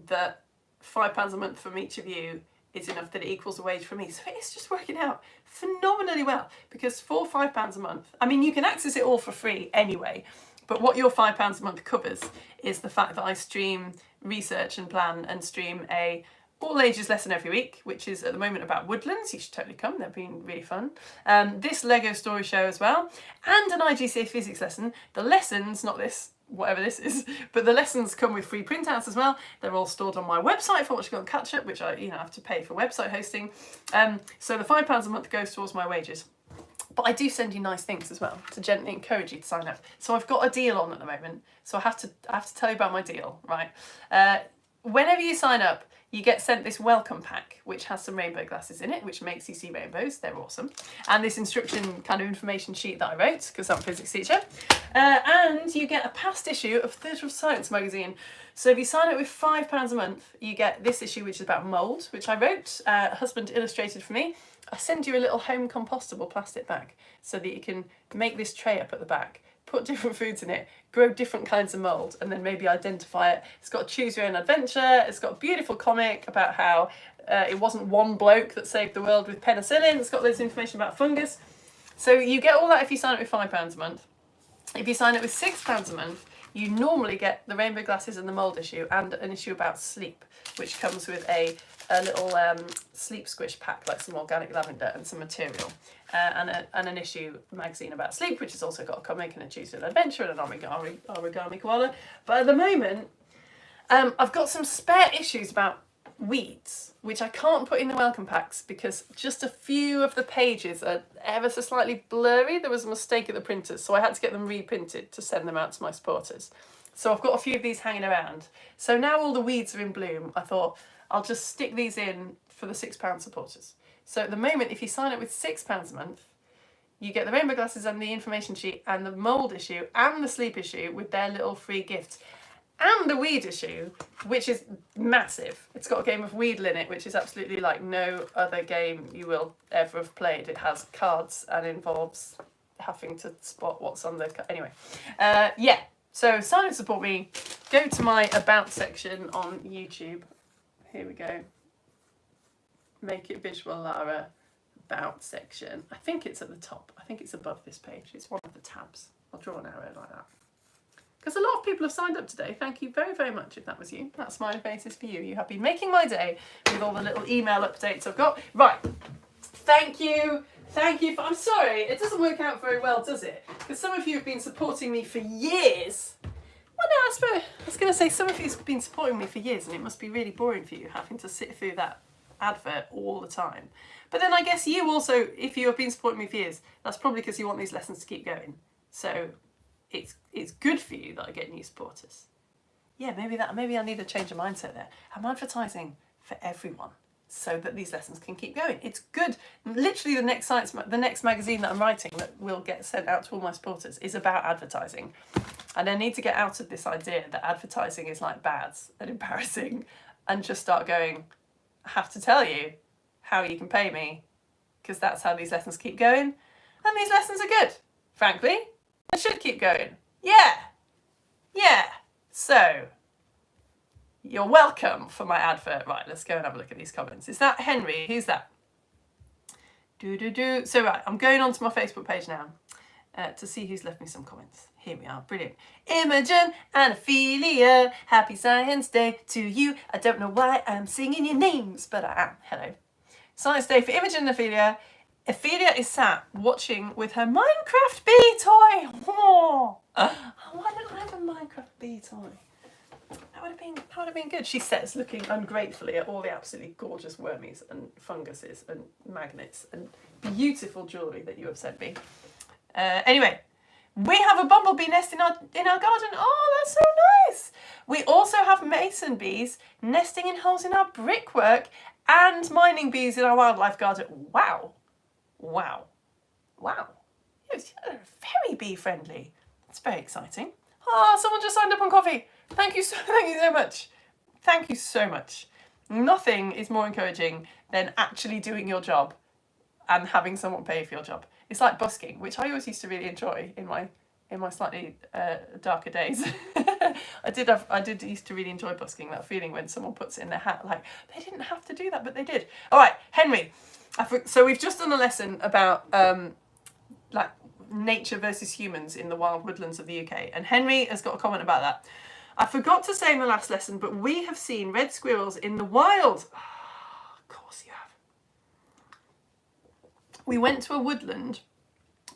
[SPEAKER 1] that £5 a month from each of you is enough that it equals a wage for me. So it's just working out phenomenally well, because for £5 a month, I mean, you can access it all for free anyway, but what your £5 a month covers is the fact that I stream research and plan and stream a all ages lesson every week, which is at the moment about woodlands. You should totally come, they've been really fun. This Lego story show as well, and an IGCSE physics lesson. The lessons, not this, whatever this is, but the lessons come with free printouts as well. They're all stored on my website for what you got to catch up, which I have to pay for website hosting. So the £5 a month goes towards my wages. But I do send you nice things as well to gently encourage you to sign up. So I've got a deal on at the moment. So I have to tell you about my deal, right? Whenever you sign up, you get sent this welcome pack, which has some rainbow glasses in it, which makes you see rainbows. They're awesome. And this instruction kind of information sheet that I wrote, because I'm a physics teacher. And you get a past issue of Theatre of Science magazine. So if you sign up with £5 a month, you get this issue, which is about mould, which I wrote. Husband illustrated for me. I send you a little home compostable plastic bag so that you can make this tray up at the back, put different foods in it, grow different kinds of mould, and then maybe identify it. It's got a choose your own adventure. It's got a beautiful comic about how it wasn't one bloke that saved the world with penicillin. It's got loads of information about fungus. So you get all that if you sign up with £5 a month. If you sign up with £6 a month, you normally get the rainbow glasses and the mould issue and an issue about sleep, which comes with a little sleep squish pack, like some organic lavender and some material, and an issue magazine about sleep, which has also got a comic and a choose your own adventure and an origami koala. But at the moment, I've got some spare issues about weeds, which I can't put in the welcome packs because just a few of the pages are ever so slightly blurry. There was a mistake at the printers, so I had to get them reprinted to send them out to my supporters. So I've got a few of these hanging around. So now all the weeds are in bloom, I thought I'll just stick these in for the £6 supporters. So at the moment, if you sign up with £6 a month, you get the rainbow glasses and the information sheet and the mould issue and the sleep issue with their little free gifts. And the weed issue, which is massive. It's got a game of Weedle in it, which is absolutely like no other game you will ever have played. It has cards and involves having to spot what's on the card. Anyway, yeah. So sign up and support me. Go to my About section on YouTube. Here we go. Make it visual, Lara. About section. I think it's at the top. I think it's above this page. It's one of the tabs. I'll draw an arrow like that. Because a lot of people have signed up today. Thank you very, very much if that was you. That smiley face is for you. You have been making my day with all the little email updates I've got. Right. Thank you. Thank you. I'm sorry. It doesn't work out very well, does it? Because some of you have been supporting me for years. Well, no, I was going to say some of you have been supporting me for years and it must be really boring for you having to sit through that advert all the time. But then I guess you also, if you have been supporting me for years, that's probably because you want these lessons to keep going. So it's good for you that I get new supporters. Yeah, maybe I need to change of mindset there. I'm advertising for everyone so that these lessons can keep going. It's good. Literally the next magazine that I'm writing that will get sent out to all my supporters is about advertising. And I need to get out of this idea that advertising is like bad and embarrassing and just start going, I have to tell you how you can pay me because that's how these lessons keep going. And these lessons are good, frankly. I should keep going. Yeah. So, you're welcome for my advert. Right, let's go and have a look at these comments. Is that Henry? Who's that? So, right, I'm going on to my Facebook page now to see who's left me some comments. Here we are. Brilliant. Imogen and Ophelia. Happy Science Day to you. I don't know why I'm singing your names, but I am. Hello. Science Day for Imogen and Ophelia. Ophelia is sat watching with her Minecraft bee toy. Oh, why don't I have a Minecraft bee toy? That would have been good. She says, looking ungratefully at all the absolutely gorgeous wormies and funguses and magnets and beautiful jewellery that you have sent me. Anyway, we have a bumblebee nest in our garden. Oh, that's so nice. We also have mason bees nesting in holes in our brickwork and mining bees in our wildlife garden. Wow. It's very bee friendly. It's very exciting. Oh, someone just signed up on coffee. Thank you so much. Thank you so much. Nothing is more encouraging than actually doing your job and having someone pay for your job. It's like busking, which I always used to really enjoy in my slightly darker days. I did used to really enjoy busking, that feeling when someone puts it in their hat, like they didn't have to do that, but they did. All right, Henry. So we've just done a lesson about like nature versus humans in the wild woodlands of the UK, and Henry has got a comment about that. I forgot to say in the last lesson, but we have seen red squirrels in the wild. Oh, of course you have. We went to a woodland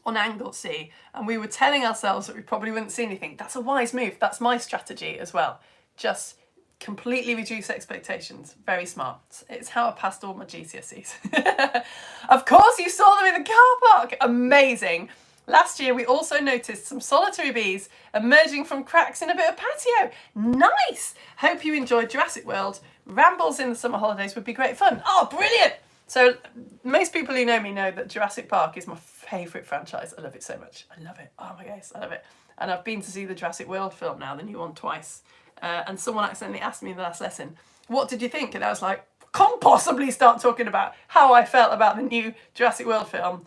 [SPEAKER 1] on Anglesey and we were telling ourselves that we probably wouldn't see anything. That's a wise move. That's my strategy as well. Just completely reduce expectations. Very smart. It's how I passed all my GCSEs. Of course you saw them in the car park. Amazing. Last year we also noticed some solitary bees emerging from cracks in a bit of patio. Nice! Hope you enjoyed Jurassic World. Rambles in the summer holidays would be great fun. Oh, brilliant! So most people who know me know that Jurassic Park is my favourite franchise. I love it so much. I love it. Oh my gosh, I love it. And I've been to see the Jurassic World film now, the new one, twice. And someone accidentally asked me in the last lesson, what did you think? And I was like, can't possibly start talking about how I felt about the new Jurassic World film.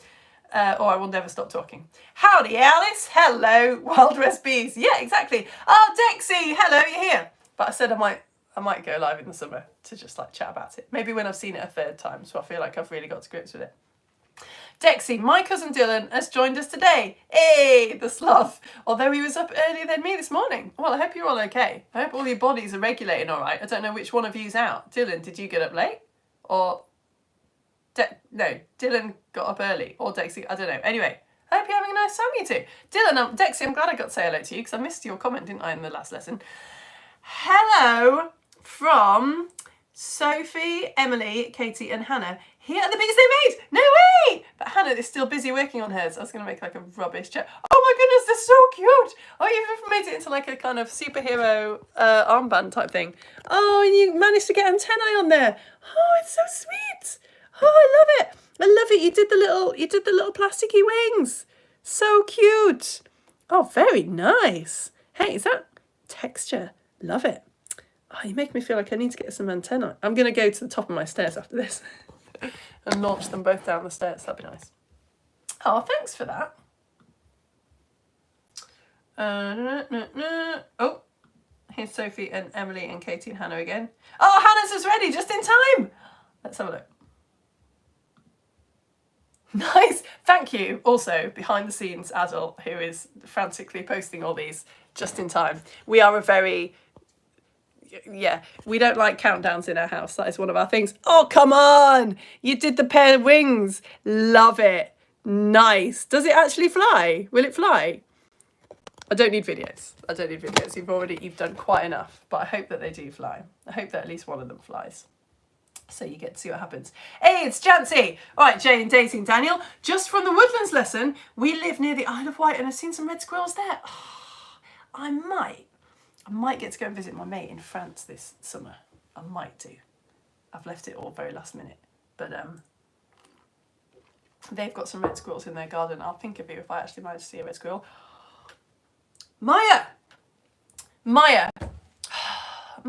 [SPEAKER 1] or I will never stop talking. Howdy, Alice. Hello, Wild West Bees. Yeah, exactly. Oh, Dexy. Hello, you're here. But I said I might go live in the summer to just like chat about it. Maybe when I've seen it a third time, so I feel like I've really got to grips with it. Dexy, my cousin Dylan has joined us today. Hey, the sloth. Although he was up earlier than me this morning. Well, I hope you're all okay. I hope all your bodies are regulating all right. I don't know which one of you's out. Dylan, did you get up late? Or... no, Dylan got up early. Or Dexy, I don't know. Anyway, I hope you're having a nice time, you two. Dylan, Dexy, I'm glad I got to say hello to you because I missed your comment, didn't I, in the last lesson. Hello from Sophie, Emily, Katie and Hannah. Here are the biggest they made! No way! But Hannah is still busy working on hers. I was going to make like a rubbish joke. Oh my goodness, they're so cute! Oh, you've made it into like a kind of superhero armband type thing. Oh, and you managed to get antennae on there. Oh, it's so sweet! Oh, I love it! I love it. You did the little plasticky wings. So cute. Oh, very nice. Hey, is that texture? Love it. Oh, you make me feel like I need to get some antennae. I'm going to go to the top of my stairs after this and launch them both down the stairs. That'd be nice. Oh, thanks for that. Oh, here's Sophie and Emily and Katie and Hannah again. Oh, Hannah's is ready just in time. Let's have a look. Nice. Thank you. Also, behind the scenes adult who is frantically posting all these just in time. We are a very... yeah, we don't like countdowns in our house. That is one of our things. Oh, come on! You did the pair of wings. Love it. Nice. Does it actually fly? Will it fly? I don't need videos. I don't need videos. You've done quite enough. But I hope that they do fly. I hope that at least one of them flies. So you get to see what happens. Hey, it's Jancy. All right, Jay and Daisy and Daniel. Just from the Woodlands lesson, we live near the Isle of Wight and I've seen some red squirrels there. Oh, I might get to go and visit my mate in France this summer. I might do. I've left it all very last minute. But they've got some red squirrels in their garden. I'll think of you if I actually manage to see a red squirrel. Maya, what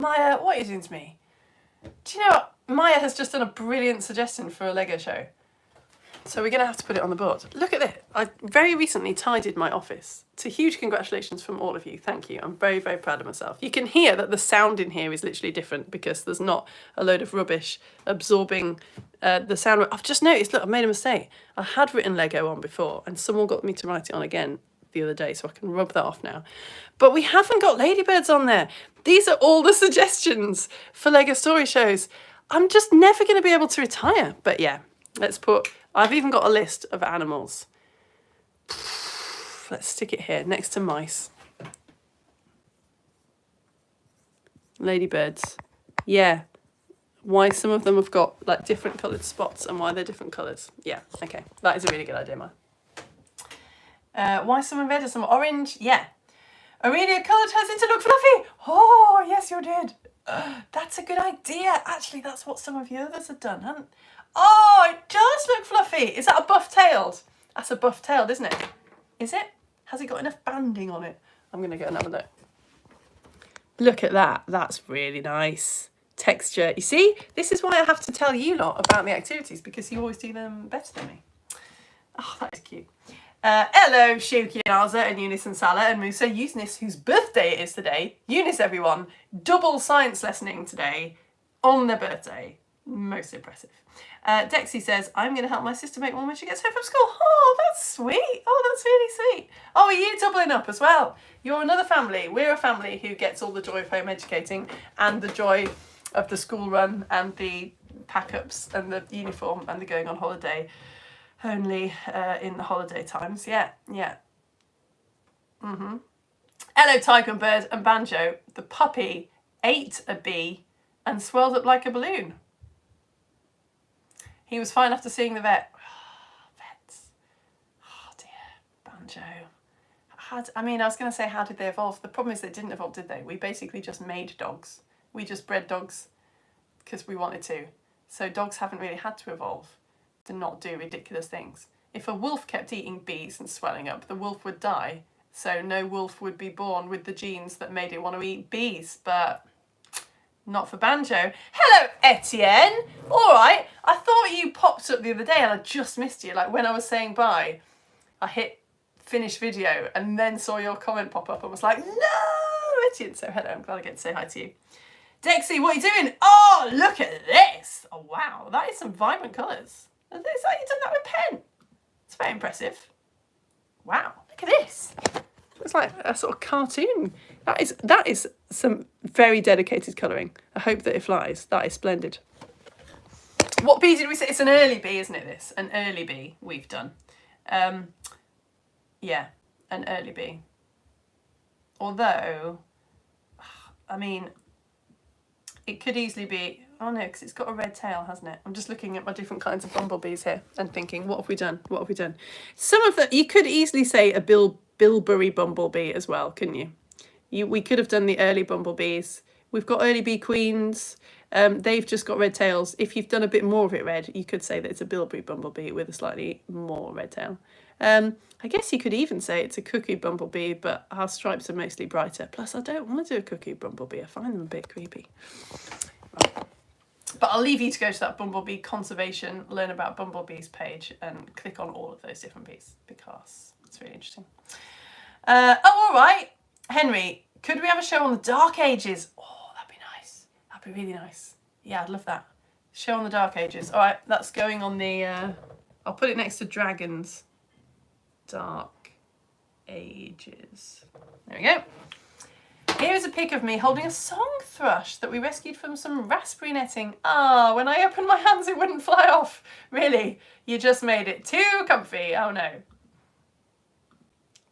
[SPEAKER 1] are you doing to me? Do you know what? Maya has just done a brilliant suggestion for a Lego show. So we're going to have to put it on the board. Look at this. I very recently tidied my office. It's a huge congratulations from all of you. Thank you. I'm very, very proud of myself. You can hear that the sound in here is literally different because there's not a load of rubbish absorbing the sound. I've just noticed, look, I made a mistake. I had written Lego on before and someone got me to write it on again the other day, so I can rub that off now. But we haven't got ladybirds on there. These are all the suggestions for Lego story shows. I'm just never going to be able to retire. But yeah, let's put... I've even got a list of animals. Let's stick it here next to mice. Ladybirds. Yeah. Why some of them have got like different coloured spots and why they're different colours. Yeah, okay. That is a really good idea, man. Why some are red and some orange? Yeah. Aurelia coloured hers into look fluffy. Oh, yes, you did. That's a good idea. Actually, that's what some of the others have done, haven't? Oh, it does look fluffy. Is that a buff-tailed? That's a buff-tailed, isn't it? Is it? Has it got enough banding on it? I'm going to go and have a look. Look at that. That's really nice. Texture. You see? This is why I have to tell you lot about the activities because you always do them better than me. Oh, that is cute. Hello, Shuki and Arza and Eunice and Salah and Musa. Eunice, whose birthday it is today. Eunice, everyone. Double science lessoning today on their birthday. Most impressive. Dexy says, I'm going to help my sister make one when she gets home from school. Oh, that's sweet. Oh, that's really sweet. Oh, are you doubling up as well? You're another family. We're a family who gets all the joy of home educating and the joy of the school run and the pack-ups and the uniform and the going on holiday. Only in the holiday times. Yeah, yeah. Hello, Tiger and Bird and Banjo. The puppy ate a bee and swelled up like a balloon. He was fine after seeing the vet. Vets. Oh, dear. Banjo. I was going to say, how did they evolve? The problem is they didn't evolve, did they? We basically just made dogs. We just bred dogs because we wanted to. So dogs haven't really had to evolve to not do ridiculous things. If a wolf kept eating bees and swelling up, the wolf would die. So no wolf would be born with the genes that made it want to eat bees. But Not for banjo. Hello, Etienne. All right. I thought you popped up the other day and I just missed you. Like when I was saying bye, I hit finish video and then saw your comment pop up and was like, no, Etienne. So hello, I'm glad I get to say hi to you. Dexy, what are you doing? Oh, look at this. Oh, wow. That is some vibrant colours. Is that you done that with pen? It's very impressive. Wow. Look at this. It's like a sort of cartoon. That is some very dedicated colouring. I hope that it flies. That is splendid. What bee did we say? It's an early bee, isn't it, this? An early bee we've done. Yeah, an early bee. Although, I mean, it could easily be... Oh no, because it's got a red tail, hasn't it? I'm just looking at my different kinds of bumblebees here and thinking, what have we done? What have we done? Some of the... You could easily say a bilberry bumblebee as well, couldn't you? We could have done the early bumblebees. We've got early bee queens. They've just got red tails. If you've done a bit more of it red, you could say that it's a bilberry bumblebee with a slightly more red tail. I guess you could even say it's a cuckoo bumblebee, but our stripes are mostly brighter. Plus, I don't want to do a cuckoo bumblebee. I find them a bit creepy. Right. But I'll leave you to go to that Bumblebee Conservation, learn about bumblebees page and click on all of those different bees because it's really interesting. Oh, all right. Henry, could we have a show on the Dark Ages? Oh, that'd be nice. That'd be really nice. Yeah, I'd love that. Show on the Dark Ages. All right, that's going on the... I'll put it next to dragons. Dark Ages. There we go. Here is a pic of me holding a song thrush that we rescued from some raspberry netting. Ah, when I opened my hands it wouldn't fly off. Really? You just made it too comfy. Oh no.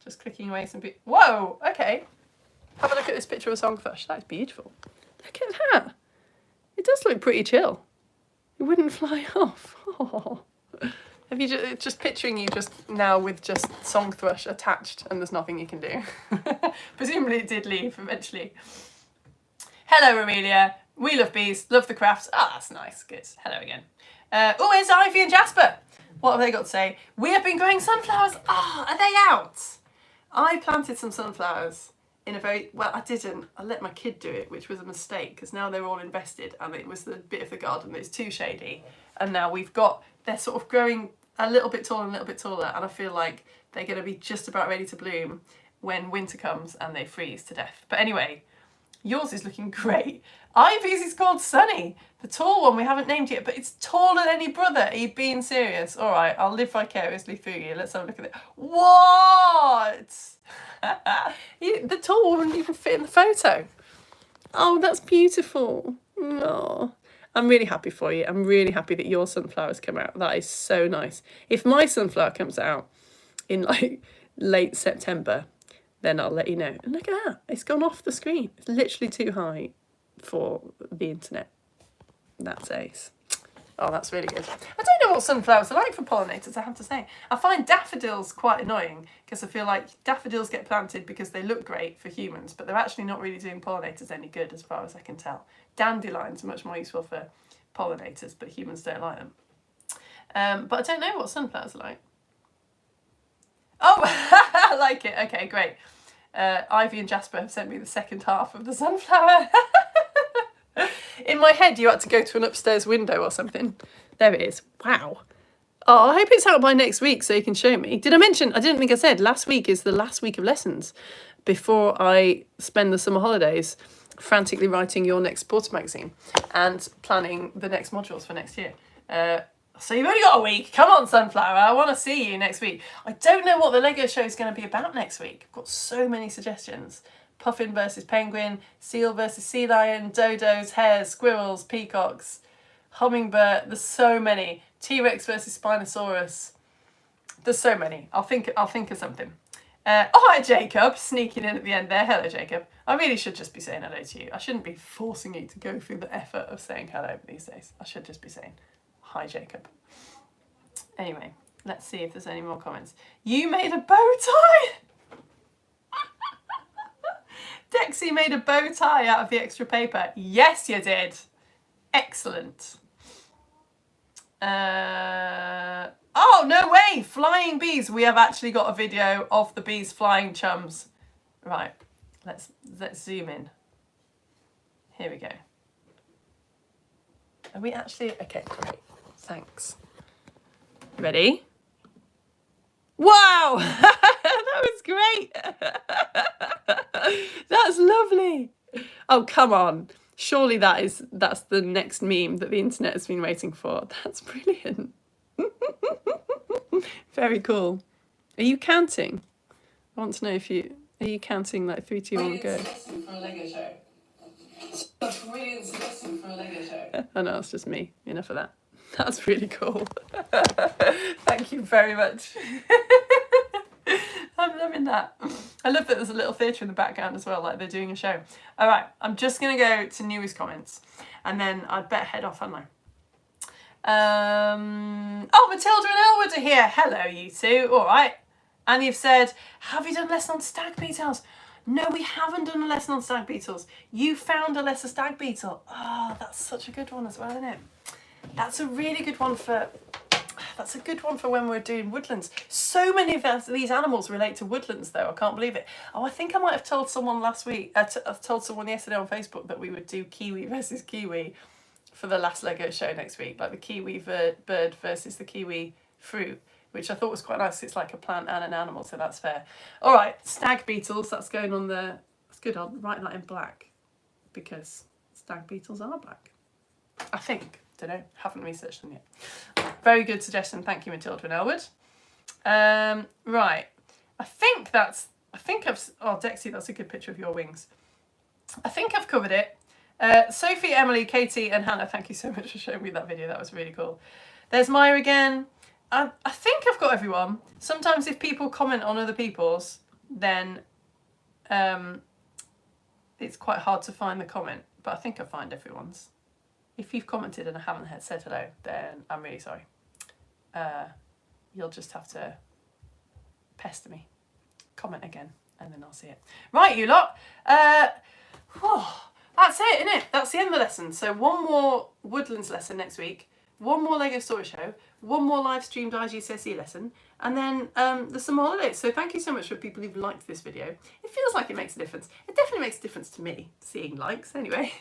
[SPEAKER 1] Just clicking away some people. Whoa, okay. Have a look at this picture of a song thrush. That's beautiful. Look at that. It does look pretty chill. It wouldn't fly off. Oh. Have you just picturing you just now with just song thrush attached and there's nothing you can do? Presumably it did leave eventually. Hello, Amelia. We love bees, love the crafts. Ah, that's nice. Good. Hello again. Oh, it's Ivy and Jasper. What have they got to say? We have been growing sunflowers. Ah, are they out? I planted some sunflowers in a very... Well, I didn't. I let my kid do it, which was a mistake because now they're all invested and it was the bit of the garden that's too shady. And now we've got... They're sort of growing a little bit taller and a little bit taller and I feel like they're going to be just about ready to bloom when winter comes and they freeze to death. But anyway, yours is looking great. Ivy's is called Sunny. The tall one we haven't named yet, but it's taller than any brother. Are you being serious? All right, I'll live vicariously through you. Let's have a look at it. What? The tall one you can fit in the photo. Oh, that's beautiful. No. I'm really happy for you. I'm really happy that your sunflowers come out. That is so nice. If my sunflower comes out in like late September, then I'll let you know. And look at that. It's gone off the screen. It's literally too high for the internet. That's ace. Oh, that's really good. I don't know what sunflowers are like for pollinators, I have to say. I find daffodils quite annoying because I feel like daffodils get planted because they look great for humans, but they're actually not really doing pollinators any good as far as I can tell. Dandelions are much more useful for pollinators, but humans don't like them. But I don't know what sunflowers are like. Oh, I like it. Okay, great. Ivy and Jasper have sent me the second half of the sunflower. In my head, you had to go to an upstairs window or something. There it is. Wow. Oh, I hope it's out by next week so you can show me. Did I mention, I didn't think I said, last week is the last week of lessons before I spend the summer holidays frantically writing your next sports magazine and planning the next modules for next year. So you've only got a week. Come on, Sunflower. I want to see you next week. I don't know what the Lego show is going to be about next week. I've got so many suggestions. Puffin versus penguin, seal versus sea lion, dodos, hares, squirrels, peacocks, hummingbird. There's so many. T-Rex versus Spinosaurus. There's so many. I'll think of something. Oh, hi, Jacob. Sneaking in at the end there. Hello, Jacob. I really should just be saying hello to you. I shouldn't be forcing you to go through the effort of saying hello these days. I should just be saying hi, Jacob. Anyway, let's see if there's any more comments. You made a bow tie! Dexy made a bow tie out of the extra paper. Yes, you did. Excellent. Oh, no way. Flying bees. We have actually got a video of the bees flying chums. Right. Let's zoom in. Here we go. Are we actually? Okay, great. Thanks. Ready? Wow! That was great! That's lovely! Oh, come on. Surely that's the next meme that the internet has been waiting for. That's brilliant. Very cool. Are you counting? I want to know if you... Are you counting like 3, 2, 1, go?
[SPEAKER 2] For a Lego show. Brilliant suggestion for a Lego show.
[SPEAKER 1] Oh no, it's just me. Enough of that. That's really cool. Thank you very much. I'm loving that. I love that there's a little theatre in the background as well, like they're doing a show. All right, I'm just going to go to newest comments and then I'd better head off, hadn't I? Oh, Matilda and Elwood are here. Hello, you two. All right. And you've said, have you done a lesson on stag beetles? No, we haven't done a lesson on stag beetles. You found a lesser stag beetle. Oh, that's such a good one as well, isn't it? That's a really good one for... That's a good one for when we're doing woodlands. So many of these animals relate to woodlands, though. I can't believe it. Oh, I think I might have told someone last week... I told someone yesterday on Facebook that we would do kiwi versus kiwi for the last Lego show next week. Like the kiwi bird versus the kiwi fruit, which I thought was quite nice. It's like a plant and an animal, so that's fair. All right, stag beetles. That's going on there. That's good. I'll write that in black because stag beetles are black. I think. Don't know. Haven't researched them yet. Very good suggestion. Thank you, Matilda and Elwood. Right. I think I've... Oh, Dexy, that's a good picture of your wings. I think I've covered it. Sophie, Emily, Katie and Hannah, thank you so much for showing me that video. That was really cool. There's Maya again. I think I've got everyone. Sometimes if people comment on other people's, then it's quite hard to find the comment. But I think I find everyone's. If you've commented and I haven't said hello, then I'm really sorry. You'll just have to pester me. Comment again, and then I'll see it. Right, you lot. That's it, isn't it? That's the end of the lesson. So one more Woodlands lesson next week, one more Lego Story Show, one more live streamed IGCSE lesson, and then there's some holidays. So thank you so much for people who've liked this video. It feels like it makes a difference. It definitely makes a difference to me, seeing likes anyway.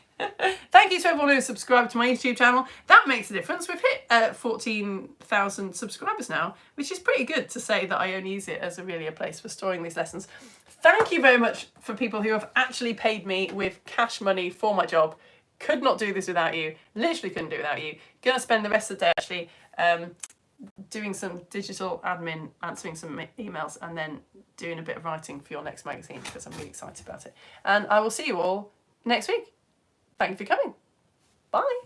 [SPEAKER 1] Thank you to everyone who's subscribed to my YouTube channel. That makes a difference. We've hit 14,000 subscribers now, which is pretty good to say that I only use it as a place for storing these lessons. Thank you very much for people who have actually paid me with cash money for my job. Could not do this without you. Literally couldn't do it without you. Gonna spend the rest of the day actually doing some digital admin, answering some emails, and then doing a bit of writing for your next magazine because I'm really excited about it. And I will see you all next week. Thank you for coming. Bye.